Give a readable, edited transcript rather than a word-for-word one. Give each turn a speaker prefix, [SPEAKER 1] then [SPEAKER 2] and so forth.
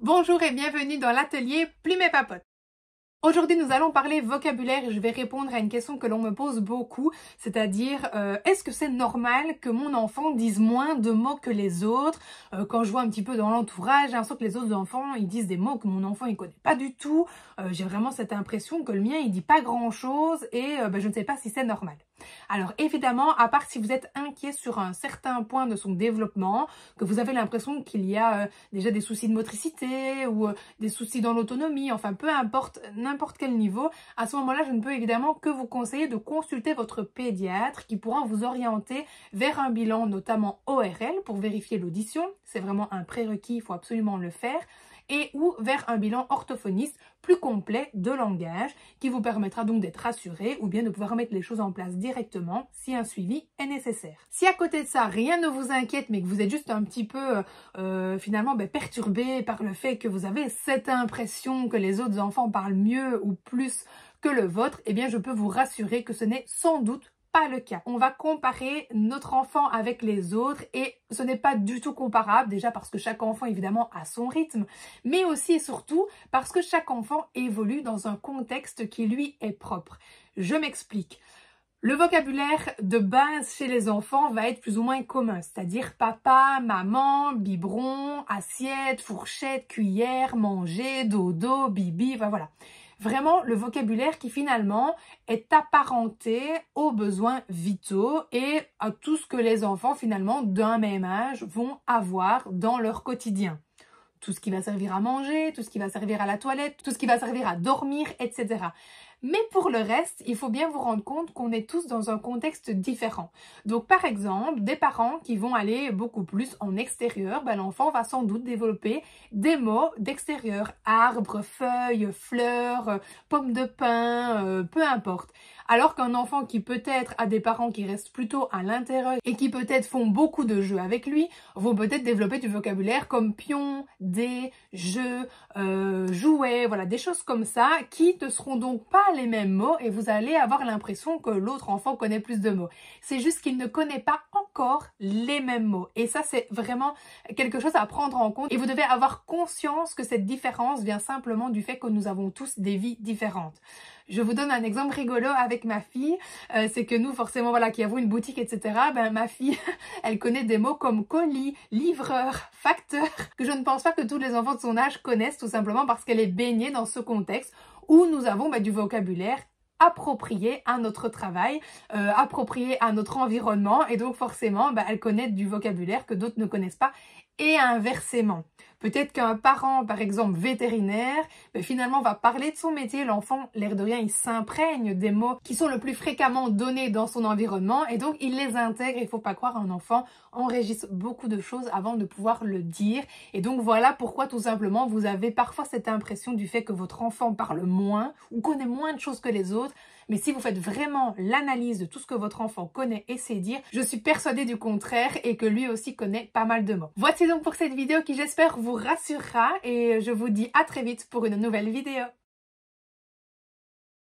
[SPEAKER 1] Bonjour et bienvenue dans l'atelier Plume et Papote. Aujourd'hui, nous allons parler vocabulaire et je vais répondre à une question que l'on me pose beaucoup, c'est-à-dire est-ce que c'est normal que mon enfant dise moins de mots que les autres? Quand je vois un petit peu dans l'entourage, j'ai l'impression que les autres enfants, ils disent des mots que mon enfant, il connaît pas du tout. J'ai vraiment cette impression que le mien, il dit pas grand-chose et je ne sais pas si c'est normal. Alors évidemment, à part si vous êtes inquiet sur un certain point de son développement, que vous avez l'impression qu'il y a déjà des soucis de motricité ou des soucis dans l'autonomie, enfin peu importe, n'importe quel niveau, à ce moment-là, je ne peux évidemment que vous conseiller de consulter votre pédiatre qui pourra vous orienter vers un bilan notamment ORL pour vérifier l'audition, c'est vraiment un prérequis, il faut absolument le faire, et ou vers un bilan orthophoniste plus complet de langage qui vous permettra donc d'être rassuré ou bien de pouvoir mettre les choses en place directement si un suivi est nécessaire. Si à côté de ça, rien ne vous inquiète mais que vous êtes juste un petit peu finalement perturbé par le fait que vous avez cette impression que les autres enfants parlent mieux ou plus que le vôtre, eh bien je peux vous rassurer que ce n'est sans doute pas le cas. On va comparer notre enfant avec les autres et ce n'est pas du tout comparable, déjà parce que chaque enfant évidemment a son rythme, mais aussi et surtout parce que chaque enfant évolue dans un contexte qui lui est propre. Je m'explique. Le vocabulaire de base chez les enfants va être plus ou moins commun, c'est-à-dire papa, maman, biberon, assiette, fourchette, cuillère, manger, dodo, bibi, enfin voilà. Vraiment le vocabulaire qui finalement est apparenté aux besoins vitaux et à tout ce que les enfants finalement d'un même âge vont avoir dans leur quotidien. Tout ce qui va servir à manger, tout ce qui va servir à la toilette, tout ce qui va servir à dormir, etc. Mais pour le reste, il faut bien vous rendre compte qu'on est tous dans un contexte différent. Donc par exemple, des parents qui vont aller beaucoup plus en extérieur, l'enfant va sans doute développer des mots d'extérieur, arbre, feuilles, fleurs, pommes de pin, peu importe. Alors qu'un enfant qui peut-être a des parents qui restent plutôt à l'intérieur et qui peut-être font beaucoup de jeux avec lui, vont peut-être développer du vocabulaire comme pion, dés, jeux, jouets, voilà, des choses comme ça qui ne seront donc pas les mêmes mots et vous allez avoir l'impression que l'autre enfant connaît plus de mots. C'est juste qu'il ne connaît pas encore les mêmes mots et ça c'est vraiment quelque chose à prendre en compte et vous devez avoir conscience que cette différence vient simplement du fait que nous avons tous des vies différentes. Je vous donne un exemple rigolo avec ma fille, c'est que nous forcément voilà qui avons une boutique etc, ma fille elle connaît des mots comme colis, livreur, facteur, que je ne pense pas que tous les enfants de son âge connaissent tout simplement parce qu'elle est baignée dans ce contexte où nous avons du vocabulaire approprié à notre travail, approprié à notre environnement et donc forcément elle connaît du vocabulaire que d'autres ne connaissent pas et inversement. Peut-être qu'un parent, par exemple vétérinaire, finalement va parler de son métier, l'enfant, l'air de rien, il s'imprègne des mots qui sont le plus fréquemment donnés dans son environnement et donc il les intègre. Il ne faut pas croire, un enfant enregistre beaucoup de choses avant de pouvoir le dire et donc voilà pourquoi tout simplement vous avez parfois cette impression du fait que votre enfant parle moins ou connaît moins de choses que les autres. Mais si vous faites vraiment l'analyse de tout ce que votre enfant connaît et sait dire, je suis persuadée du contraire et que lui aussi connaît pas mal de mots. Voici donc pour cette vidéo qui j'espère vous rassurera et je vous dis à très vite pour une nouvelle vidéo.